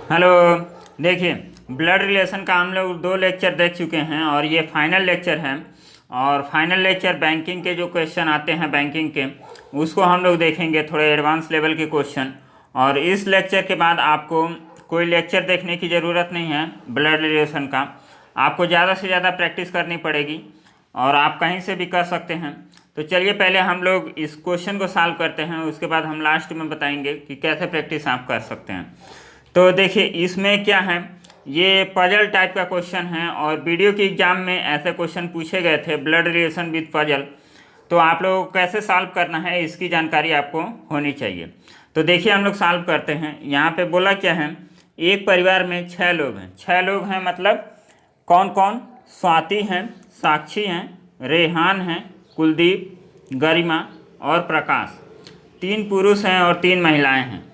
Hello. देखिए, blood relation का हम लोग 2 लेक्चर देख चुके हैं और ये फाइनल लेक्चर है। और फाइनल लेक्चर बैंकिंग के जो क्वेश्चन आते हैं बैंकिंग के, उसको हम लोग देखेंगे, थोड़े एडवांस लेवल के क्वेश्चन। और इस लेक्चर के बाद आपको कोई लेक्चर देखने की ज़रूरत नहीं है ब्लड रिलेशन का। आपको ज़्यादा से ज़्यादा प्रैक्टिस करनी पड़ेगी और आप कहीं से भी कर सकते हैं। तो चलिए पहले हम लोग इस क्वेश्चन को सॉल्व करते हैं, उसके बाद हम लास्ट में बताएंगे कि कैसे प्रैक्टिस आप कर सकते हैं। तो देखिए इसमें क्या है, ये पजल टाइप का क्वेश्चन है और वीडियो के एग्जाम में ऐसे क्वेश्चन पूछे गए थे, ब्लड रिलेशन विद पजल। तो आप लोगों को कैसे सॉल्व करना है इसकी जानकारी आपको होनी चाहिए। तो देखिए हम लोग सॉल्व करते हैं। यहाँ पे बोला क्या है, एक परिवार में 6 लोग हैं। 6 लोग हैं मतलब कौन कौन? स्वाति हैं, साक्षी हैं, रेहान हैं, कुलदीप, गरिमा और प्रकाश। 3 पुरुष हैं और 3 महिलाएं हैं।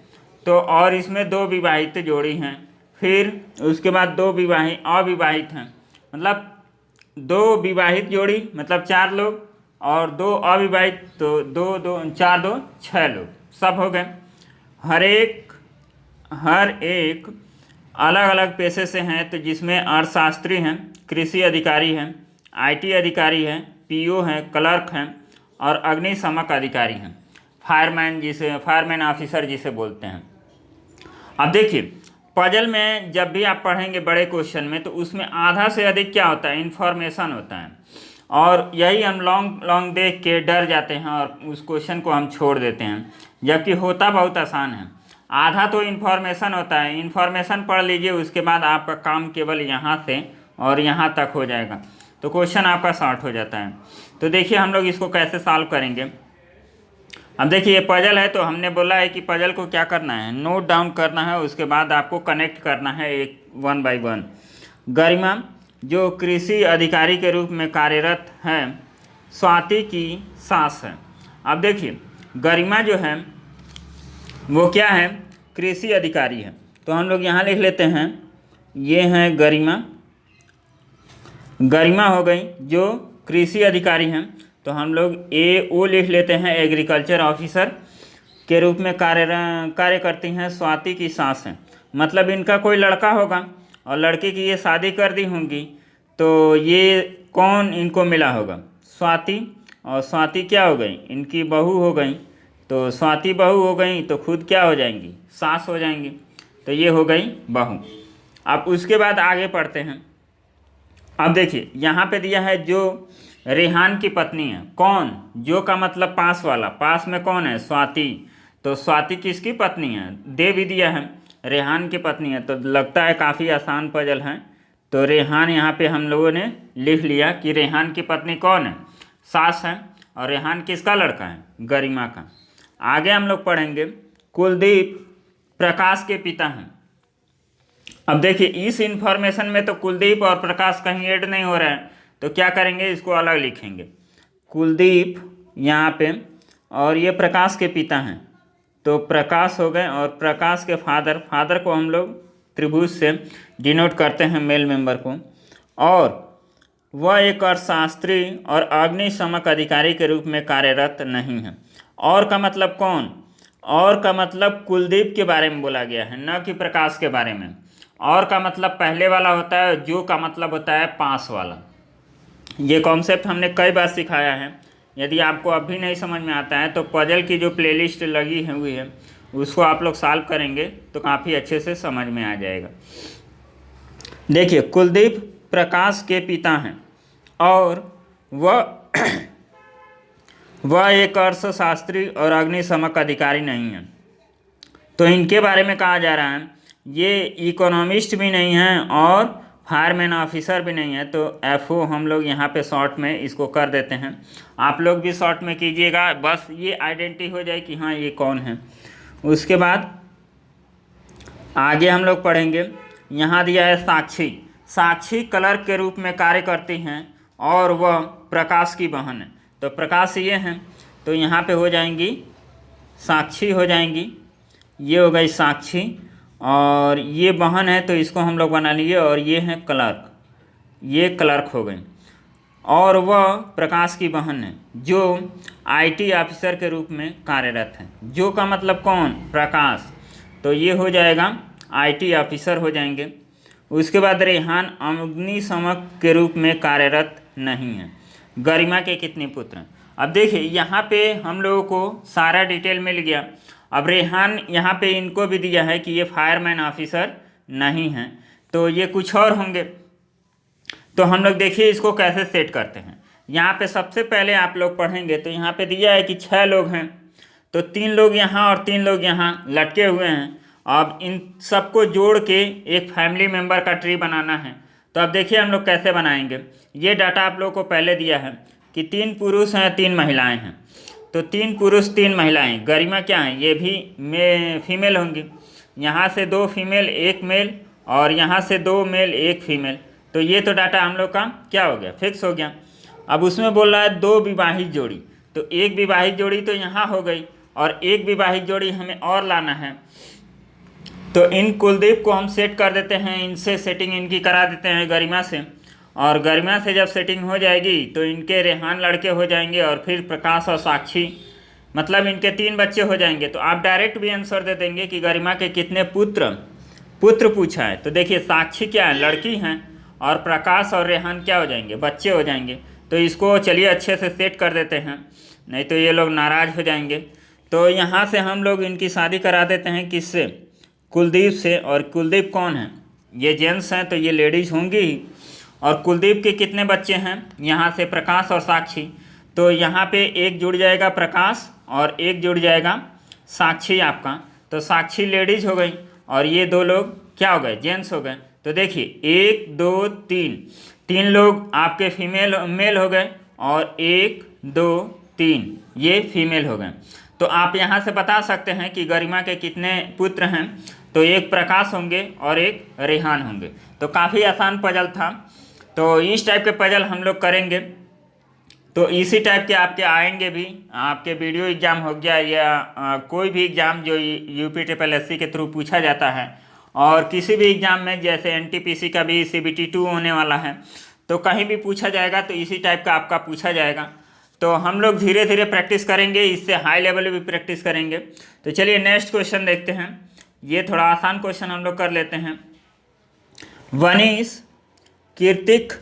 तो और इसमें 2 विवाहित जोड़ी हैं। फिर उसके बाद 2 अविवाहित हैं, मतलब 2 विवाहित जोड़ी मतलब 4 लोग और 2 अविवाहित, तो 2 2 4 2 6 लोग सब हो गए। हर एक अलग अलग पेशे से हैं, तो जिसमें अर्थशास्त्री हैं, कृषि अधिकारी हैं, आईटी अधिकारी हैं, पीओ हैं, क्लर्क हैं और अग्निशमक अधिकारी हैं, फायरमैन ऑफिसर जिसे बोलते हैं। अब देखिए पजल में जब भी आप पढ़ेंगे बड़े क्वेश्चन में, तो उसमें आधा से अधिक क्या होता है, इन्फॉर्मेशन होता है। और यही हम लॉन्ग देख के डर जाते हैं और उस क्वेश्चन को हम छोड़ देते हैं, जबकि होता बहुत आसान है। आधा तो इन्फॉर्मेशन होता है, इन्फॉर्मेशन पढ़ लीजिए, उसके बाद आपका काम केवल यहाँ से और यहाँ तक हो जाएगा, तो क्वेश्चन आपका शॉर्ट हो जाता है। तो देखिए हम लोग इसको कैसे सॉल्व करेंगे। अब देखिए ये पजल है, तो हमने बोला है कि पजल को क्या करना है, नोट डाउन करना है, उसके बाद आपको कनेक्ट करना है एक 1 बाय 1। गरिमा जो कृषि अधिकारी के रूप में कार्यरत है, स्वाति की सास है। अब देखिए गरिमा जो है वो क्या है, कृषि अधिकारी है। तो हम लोग यहाँ लिख लेते हैं, ये हैं गरिमा हो गई जो कृषि अधिकारी हैं। तो हम लोग AO लिख लेते हैं, एग्रीकल्चर ऑफिसर के रूप में कार्य करती हैं स्वाति की सास हैं। मतलब इनका कोई लड़का होगा और लड़की की ये शादी कर दी होंगी, तो ये कौन इनको मिला होगा, स्वाति। और स्वाति क्या हो गई, इनकी बहू हो गई। तो स्वाति बहू हो गई तो खुद क्या हो जाएंगी, सास हो जाएंगी। तो ये हो गई बहू। अब उसके बाद आगे पढ़ते हैं। अब देखिए यहाँ पे दिया है जो रेहान की पत्नी है, कौन, जो का मतलब पास वाला, पास में कौन है, स्वाति। तो स्वाति किसकी पत्नी है, दे भी दिया है, रेहान की पत्नी है। तो लगता है काफ़ी आसान पजल है। तो रेहान यहाँ पे हम लोगों ने लिख लिया कि रेहान की पत्नी कौन है, सास है। और रेहान किसका लड़का है, गरिमा का। आगे हम लोग पढ़ेंगे, कुलदीप प्रकाश के पिता हैं। अब देखिए इस इंफॉर्मेशन में तो कुलदीप और प्रकाश कहीं ऐड नहीं हो रहा है, तो क्या करेंगे, इसको अलग लिखेंगे, कुलदीप यहाँ पे और ये प्रकाश के पिता हैं। तो प्रकाश हो गए और प्रकाश के फादर को हम लोग त्रिभुज से डिनोट करते हैं, मेल मेंबर को। और वह एक अर्थशास्त्री और अग्निशमक अधिकारी के रूप में कार्यरत नहीं है। और का मतलब कौन, और का मतलब कुलदीप के बारे में बोला गया है, न कि प्रकाश के बारे में। और का मतलब पहले वाला होता है, जो का मतलब होता है पास वाला। ये कॉन्सेप्ट हमने कई बार सिखाया है। यदि आपको अब भी नहीं समझ में आता है तो पजल की जो प्लेलिस्ट लगी हुई है उसको आप लोग सॉल्व करेंगे तो काफ़ी अच्छे से समझ में आ जाएगा। देखिए कुलदीप प्रकाश के पिता हैं और वह एक अर्थशास्त्री और अग्निशमक अधिकारी नहीं है। तो इनके बारे में कहा जा रहा है ये इकोनॉमिस्ट भी नहीं हैं और फायरमैन ऑफिसर भी नहीं है। तो FO हम लोग यहाँ पे शॉर्ट में इसको कर देते हैं, आप लोग भी शॉर्ट में कीजिएगा, बस ये आइडेंटिटी हो जाए कि हाँ ये कौन है। उसके बाद आगे हम लोग पढ़ेंगे, यहाँ दिया है साक्षी क्लर्क के रूप में कार्य करती हैं और वह प्रकाश की बहन है। तो प्रकाश ये हैं, तो यहाँ पे हो जाएंगी साक्षी हो जाएंगी, ये हो गई साक्षी और ये बहन है तो इसको हम लोग बना लिए। और ये है क्लर्क, ये क्लर्क हो गई। और वह प्रकाश की बहन है जो IT ऑफिसर के रूप में कार्यरत है। जो का मतलब कौन, प्रकाश। तो ये हो जाएगा IT ऑफिसर हो जाएंगे। उसके बाद रेहान अग्निशमक के रूप में कार्यरत नहीं है। गरिमा के कितने पुत्र हैं? अब देखिए यहाँ पे हम लोगों को सारा डिटेल मिल गया। अब रेहान यहाँ पे इनको भी दिया है कि ये फायरमैन ऑफिसर नहीं है, तो ये कुछ और होंगे। तो हम लोग देखिए इसको कैसे सेट करते हैं। यहाँ पे सबसे पहले आप लोग पढ़ेंगे तो यहाँ पे दिया है कि 6 लोग हैं, तो 3 लोग यहाँ और 3 लोग यहाँ लटके हुए हैं। अब इन सबको जोड़ के एक फैमिली मेम्बर का ट्री बनाना है। तो अब देखिए हम लोग कैसे बनाएंगे। ये डाटा आप लोगों को पहले दिया है कि 3 पुरुष हैं 3 महिलाएं हैं, तो 3 पुरुष 3 महिलाएं। गरिमा क्या हैं? ये भी फीमेल होंगी। यहाँ से 2 फीमेल 1 मेल और यहाँ से 2 मेल 1 फीमेल। तो ये तो डाटा हम लोग का क्या हो गया, फिक्स हो गया। अब उसमें बोल रहा है 2 विवाहित जोड़ी, तो 1 विवाहित जोड़ी तो यहाँ हो गई और 1 विवाहित जोड़ी हमें और लाना है। तो इन कुलदीप को हम सेट कर देते हैं, इनसे सेटिंग इनकी करा देते हैं गरिमा से, और गरिमा से जब सेटिंग हो जाएगी तो इनके रेहान लड़के हो जाएंगे और फिर प्रकाश और साक्षी, मतलब इनके 3 बच्चे हो जाएंगे। तो आप डायरेक्ट भी आंसर दे देंगे कि गरिमा के कितने पुत्र पूछा है। तो देखिए साक्षी क्या है, लड़की हैं, और प्रकाश और रेहान क्या हो जाएंगे, बच्चे हो जाएंगे। तो इसको चलिए अच्छे से सेट कर देते हैं, नहीं तो ये लोग नाराज़ हो जाएंगे। तो यहाँ से हम लोग इनकी शादी करा देते हैं, किससे? कुलदीप से। और कुलदीप कौन है? ये जेंट्स हैं तो ये लेडीज़ होंगी ही। और कुलदीप के कितने बच्चे हैं? यहाँ से प्रकाश और साक्षी, तो यहाँ पे एक जुड़ जाएगा प्रकाश और एक जुड़ जाएगा साक्षी आपका। तो साक्षी लेडीज़ हो गई और ये 2 लोग क्या हो गए, जेंट्स हो गए। तो देखिए 1 2 3 लोग आपके फीमेल मेल हो गए और 1 2 3 ये फीमेल हो गए। तो आप यहाँ से बता सकते हैं कि गरिमा के कितने पुत्र हैं। तो 1 प्रकाश होंगे और 1 रेहान होंगे। तो काफ़ी आसान पजल था। तो इस टाइप के पजल हम लोग करेंगे, तो इसी टाइप के आपके आएंगे भी। आपके वीडियो एग्ज़ाम हो गया या कोई भी एग्ज़ाम जो UPSSC के थ्रू पूछा जाता है, और किसी भी एग्ज़ाम में जैसे NTPC का भी CBT 2 होने वाला है, तो कहीं भी पूछा जाएगा तो इसी टाइप का आपका पूछा जाएगा। तो हम लोग धीरे धीरे प्रैक्टिस करेंगे, इससे हाई लेवल भी प्रैक्टिस करेंगे। तो चलिए नेक्स्ट क्वेश्चन देखते हैं। ये थोड़ा आसान क्वेश्चन हम लोग कर लेते हैं। वनीश कार्तिक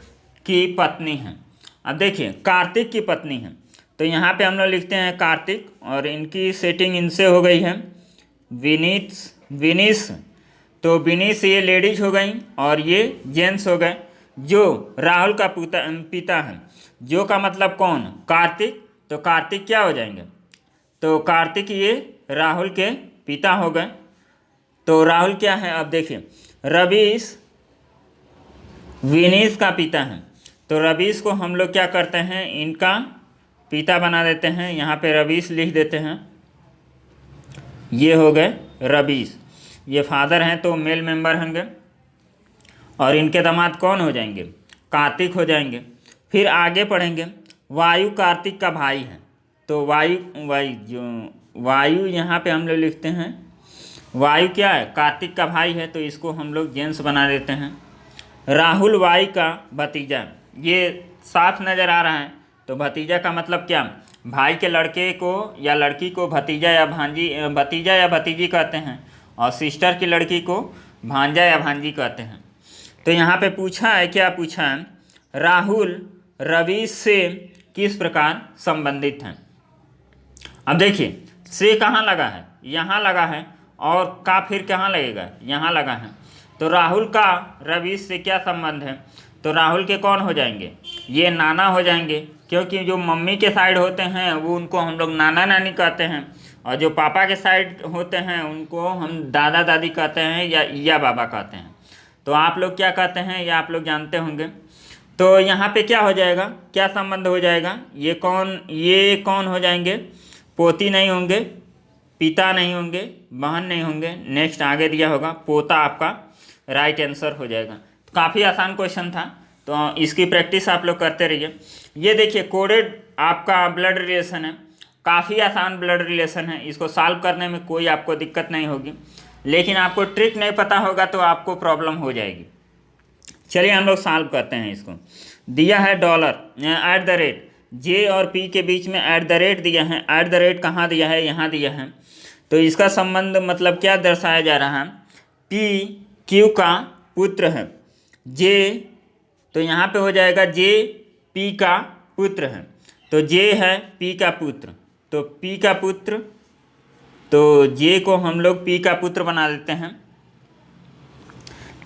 की पत्नी है। अब देखिए कार्तिक की पत्नी है, तो यहाँ पे हम लोग लिखते हैं कार्तिक, और इनकी सेटिंग इनसे हो गई है विनीश। तो विनीश ये लेडीज हो गई और ये जेंट्स हो गए। जो राहुल का पिता है, जो का मतलब कौन? कार्तिक। तो कार्तिक क्या हो जाएंगे? तो कार्तिक ये राहुल के पिता हो गए। तो राहुल क्या है? अब देखिए रवीश विनीश का पिता है, तो रवीश को हम लोग क्या करते हैं, इनका पिता बना देते हैं। यहाँ पे रवीश लिख देते हैं, ये हो गए रवीश। ये फादर हैं तो मेल मेंबर होंगे, और इनके दामाद कौन हो जाएंगे? कार्तिक हो जाएंगे। फिर आगे पढ़ेंगे, वायु कार्तिक का भाई है। तो वायु यहाँ पे हम लोग लिखते हैं, वायु क्या है? कार्तिक का भाई है, तो इसको हम लोग जेंट्स बना देते हैं। राहुल वायु का भतीजा, ये साफ नज़र आ रहा है। तो भतीजा का मतलब क्या? भाई के लड़के को या लड़की को भतीजा या भतीजी कहते हैं, और सिस्टर की लड़की को भांजा या भांजी कहते हैं। तो यहाँ पे पूछा है, क्या पूछा है? राहुल रवीश से किस प्रकार संबंधित हैं। अब देखिए से कहाँ लगा है? यहाँ लगा है, और का फिर कहाँ लगेगा? यहाँ लगा है। तो राहुल का रवीश से क्या संबंध है? तो राहुल के कौन हो जाएंगे? ये नाना हो जाएंगे, क्योंकि जो मम्मी के साइड होते हैं वो उनको हम लोग नाना नानी कहते हैं, और जो पापा के साइड होते हैं उनको हम दादा दादी कहते हैं या बाबा कहते हैं। तो आप लोग क्या कहते हैं या आप लोग जानते होंगे। तो यहाँ पे क्या हो जाएगा, क्या संबंध हो जाएगा? ये कौन हो जाएंगे? पोती नहीं होंगे, पिता नहीं होंगे, बहन नहीं होंगे। नेक्स्ट आगे दिया होगा पोता, आपका राइट आंसर हो जाएगा। तो काफ़ी आसान क्वेश्चन था, तो इसकी प्रैक्टिस आप लोग करते रहिए। ये देखिए कोडेड आपका ब्लड रिलेशन है, काफ़ी आसान ब्लड रिलेशन है। इसको सॉल्व करने में कोई आपको दिक्कत नहीं होगी, लेकिन आपको ट्रिक नहीं पता होगा तो आपको प्रॉब्लम हो जाएगी। चलिए हम लोग सॉल्व करते हैं। इसको दिया है $, जे और पी के बीच में @ दिया है। @ कहाँ दिया है? यहाँ दिया है। तो इसका संबंध मतलब क्या दर्शाया जा रहा है? पी क्यू का पुत्र है। जे, तो यहाँ पे हो जाएगा जे पी का पुत्र है। तो जे है पी का पुत्र, तो पी का पुत्र, तो जे को हम लोग पी का पुत्र बना देते हैं।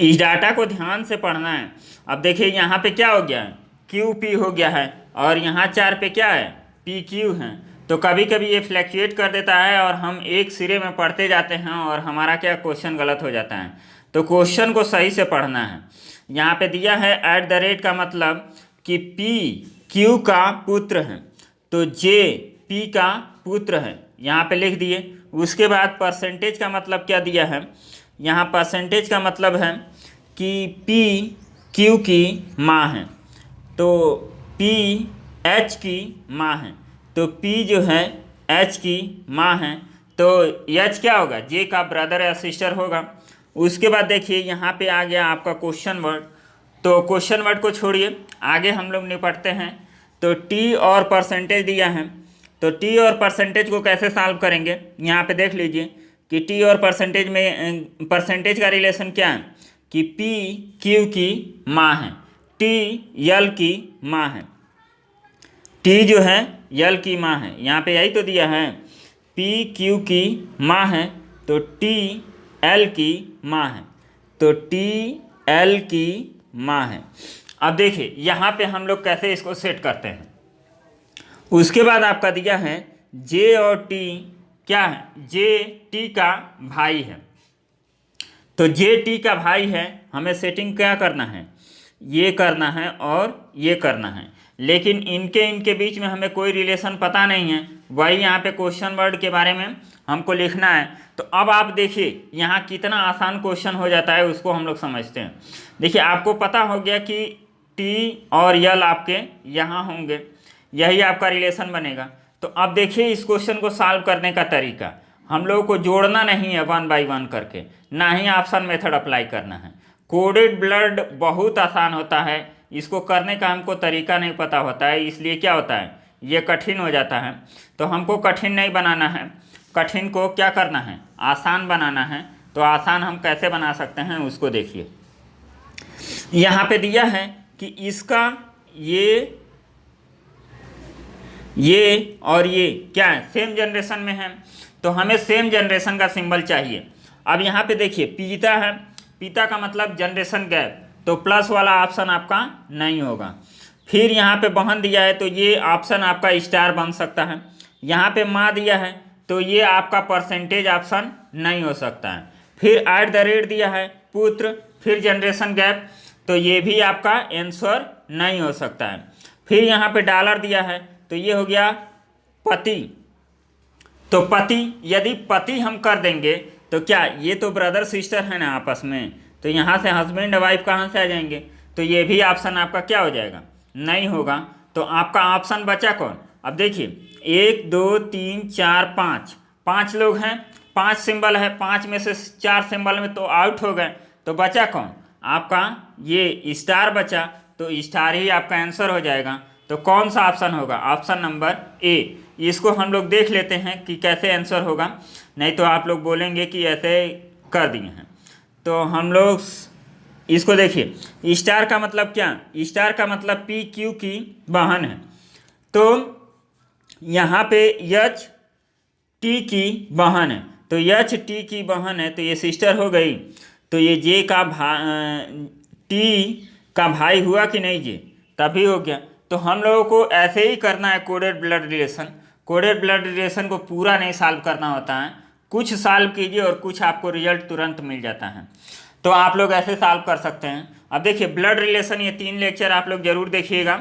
इस डाटा को ध्यान से पढ़ना है। अब देखिए यहाँ पे क्या हो गया है, क्यू पी हो गया है, और यहाँ 4 पे क्या है, पी क्यू है। तो कभी कभी ये फ्लैक्चुएट कर देता है और हम एक सिरे में पढ़ते जाते हैं और हमारा क्या क्वेश्चन गलत हो जाता है। तो क्वेश्चन को सही से पढ़ना है। यहाँ पे दिया है @ का मतलब कि पी क्यू का पुत्र है, तो जे पी का पुत्र है, यहाँ पे लिख दिए। उसके बाद परसेंटेज का मतलब क्या दिया है, यहाँ परसेंटेज का मतलब है कि पी क्यू की माँ है, तो पी एच की माँ है, तो पी जो है एच की माँ है, तो एच क्या होगा, जे का ब्रदर या सिस्टर होगा। उसके बाद देखिए यहाँ पे आ गया आपका क्वेश्चन वर्ड। तो क्वेश्चन वर्ड को छोड़िए, आगे हम लोग निपटते हैं। तो टी और परसेंटेज दिया है, तो टी और परसेंटेज को कैसे सॉल्व करेंगे, यहाँ पे देख लीजिए कि टी और परसेंटेज में परसेंटेज का रिलेशन क्या है कि पी क्यू की माँ है, टी यल की माँ है, टी जो है यल की माँ है, यहाँ पे यही तो दिया है, पी क्यू की माँ है तो टी एल की माँ है, तो टी एल की माँ है। अब देखिए यहाँ पे हम लोग कैसे इसको सेट करते हैं। उसके बाद आपका दिया है जे और टी क्या है, जे टी का भाई है, तो जे टी का भाई है, हमें सेटिंग क्या करना है, ये करना है और ये करना है, लेकिन इनके बीच में हमें कोई रिलेशन पता नहीं है, वही यहाँ पे क्वेश्चन वर्ड के बारे में हमको लिखना है। तो अब आप देखिए यहाँ कितना आसान क्वेश्चन हो जाता है, उसको हम लोग समझते हैं। देखिए आपको पता हो गया कि टी और यल आपके यहाँ होंगे, यही आपका रिलेशन बनेगा। तो अब देखिए इस क्वेश्चन को सॉल्व करने का तरीका, हम लोगों को जोड़ना नहीं है 1 बाई 1 करके, ना ही ऑप्शन मेथड अप्लाई करना है। कोडेड ब्लड बहुत आसान होता है, इसको करने का हमको तरीका नहीं पता होता है, इसलिए क्या होता है, ये कठिन हो जाता है। तो हमको कठिन नहीं बनाना है, कठिन को क्या करना है, आसान बनाना है। तो आसान हम कैसे बना सकते हैं उसको देखिए। यहाँ पे दिया है कि इसका ये और ये क्या है, सेम जनरेशन में है, तो हमें सेम जनरेशन का सिंबल चाहिए। अब यहाँ पे देखिए पिता है, पिता का मतलब जनरेशन गैप, तो प्लस वाला ऑप्शन आपका नहीं होगा। फिर यहाँ पे बहन दिया है, तो ये ऑप्शन आपका स्टार बन सकता है। यहाँ पे माँ दिया है, तो ये आपका परसेंटेज ऑप्शन नहीं हो सकता है। फिर @ दिया है, पुत्र, फिर जनरेशन गैप, तो ये भी आपका आंसर नहीं हो सकता है। फिर यहाँ पे डॉलर दिया है, तो ये हो गया पति, तो पति, यदि पति हम कर देंगे तो क्या, ये तो ब्रदर सिस्टर है ना आपस में, तो यहाँ से हस्बैंड वाइफ कहाँ से आ जाएंगे, तो ये भी ऑप्शन आपका क्या हो जाएगा, नहीं होगा। तो आपका ऑप्शन बचा कौन, अब देखिए 1 2 3 4 5 लोग हैं, 5 सिंबल है, 5 में से 4 सिंबल में तो आउट हो गए, तो बचा कौन, आपका ये स्टार बचा, तो स्टार ही आपका आंसर हो जाएगा। तो कौन सा ऑप्शन होगा, ऑप्शन नंबर ए। इसको हम लोग देख लेते हैं कि कैसे आंसर होगा, नहीं तो आप लोग बोलेंगे कि ऐसे कर दिए हैं। तो हम लोग इसको देखिए, स्टार का मतलब क्या, स्टार का मतलब पी क्यू की बहन है, तो यहाँ पे एच टी की बहन है, तो एच टी की बहन है, तो ये सिस्टर हो गई, तो ये जे का टी का भाई हुआ कि नहीं, जे तभी हो गया। तो हम लोगों को ऐसे ही करना है coded blood relation. Coded blood relation को पूरा नहीं सॉल्व करना होता है, कुछ सॉल्व कीजिए और कुछ आपको रिजल्ट तुरंत मिल जाता है। तो आप लोग ऐसे सॉल्व कर सकते हैं। अब देखिए ब्लड रिलेशन, ये 3 लेक्चर आप लोग जरूर देखिएगा,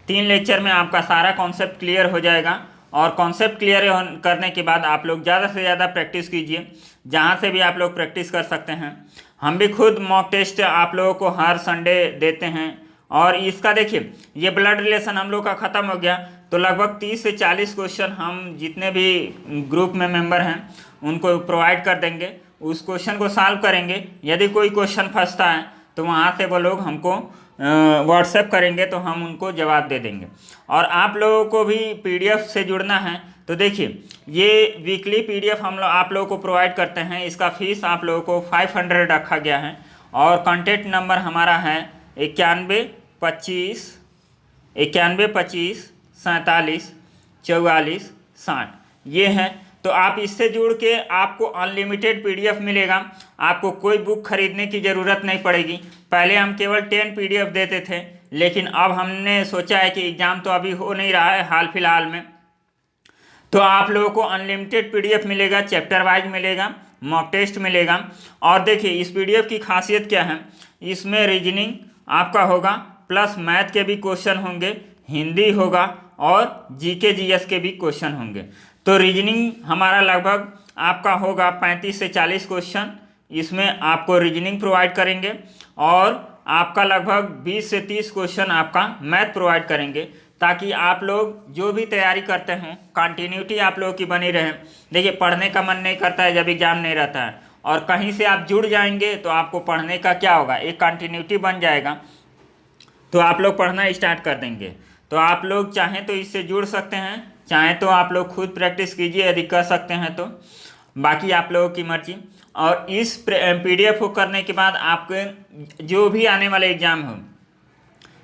3 लेक्चर में आपका सारा कॉन्सेप्ट क्लियर हो जाएगा। और कॉन्सेप्ट क्लियर करने के बाद आप लोग ज़्यादा से ज़्यादा प्रैक्टिस कीजिए, जहाँ से भी आप लोग प्रैक्टिस कर सकते हैं। हम भी खुद मॉक टेस्ट आप लोगों को हर संडे देते हैं। और इसका देखिए ये ब्लड रिलेशन हम लोग का ख़त्म हो गया, तो लगभग 30 से 40 क्वेश्चन हम जितने भी ग्रुप में मेंबर हैं उनको प्रोवाइड कर देंगे, उस क्वेश्चन को सॉल्व करेंगे। यदि कोई क्वेश्चन फंसता है तो वहाँ से वो लोग हमको व्हाट्सएप करेंगे, तो हम उनको जवाब दे देंगे। और आप लोगों को भी PDF से जुड़ना है, तो तो देखिए ये वीकली पीडीएफ हम लोग आप लोगों को प्रोवाइड करते हैं। इसका फीस आप लोगों को 500 रखा गया है और कॉन्टैक्ट नंबर हमारा है 9125 47 44 60 ये है। तो आप इससे जुड़ के आपको अनलिमिटेड पीडीएफ मिलेगा, आपको कोई बुक खरीदने की ज़रूरत नहीं पड़ेगी। पहले हम केवल 10 पीडीएफ देते थे, लेकिन अब हमने सोचा है कि एग्ज़ाम तो अभी हो नहीं रहा है हाल फिलहाल में, तो आप लोगों को अनलिमिटेड पीडीएफ मिलेगा, चैप्टर वाइज मिलेगा, मॉक टेस्ट मिलेगा। और देखिए इस पीडीएफ की खासियत क्या है, इसमें रीजनिंग आपका होगा प्लस मैथ के भी क्वेश्चन होंगे, हिंदी होगा और जीके जीएस के भी क्वेश्चन होंगे। तो रीजनिंग हमारा लगभग आपका होगा 35 से 40 क्वेश्चन, इसमें आपको रीजनिंग प्रोवाइड करेंगे और आपका लगभग 20 से 30 क्वेश्चन आपका मैथ प्रोवाइड करेंगे, ताकि आप लोग जो भी तैयारी करते हों कंटिन्यूटी आप लोगों की बनी रहे। देखिए पढ़ने का मन नहीं करता है जब एग्ज़ाम नहीं रहता है, और कहीं से आप जुड़ जाएंगे तो आपको पढ़ने का क्या होगा, एक कंटिन्यूटी बन जाएगा, तो आप लोग पढ़ना स्टार्ट कर देंगे। तो आप लोग चाहें तो इससे जुड़ सकते हैं, चाहें तो आप लोग खुद प्रैक्टिस कीजिए, यदि कर सकते हैं तो, बाकी आप लोगों की मर्जी। और इस पीडीएफ को करने के बाद आपके जो भी आने वाले एग्ज़ाम हो,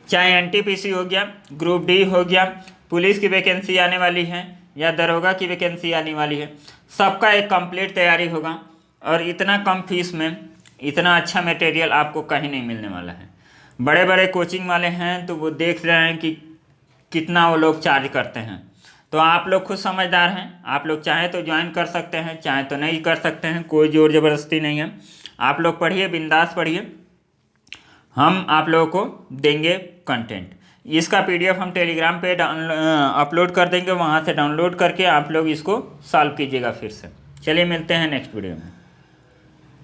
चाहे एनटीपीसी हो गया, ग्रुप डी हो गया, पुलिस की वैकेंसी आने वाली है या दरोगा की वैकेंसी आने वाली है, सबका एक कंप्लीट तैयारी होगा। और इतना कम फीस में इतना अच्छा मटेरियल आपको कहीं नहीं मिलने वाला है। बड़े बड़े कोचिंग वाले हैं तो वो देख रहे हैं कि कितना वो लोग चार्ज करते हैं। तो आप लोग खुद समझदार हैं, आप लोग चाहें तो ज्वाइन कर सकते हैं, चाहे तो नहीं कर सकते हैं, कोई ज़ोर ज़बरदस्ती नहीं है। आप लोग पढ़िए, बिंदास पढ़िए, हम आप लोगों को देंगे कंटेंट। इसका पीडीएफ हम टेलीग्राम पे अपलोड कर देंगे, वहाँ से डाउनलोड करके आप लोग इसको सॉल्व कीजिएगा फिर से। चलिए मिलते हैं नेक्स्ट वीडियो में।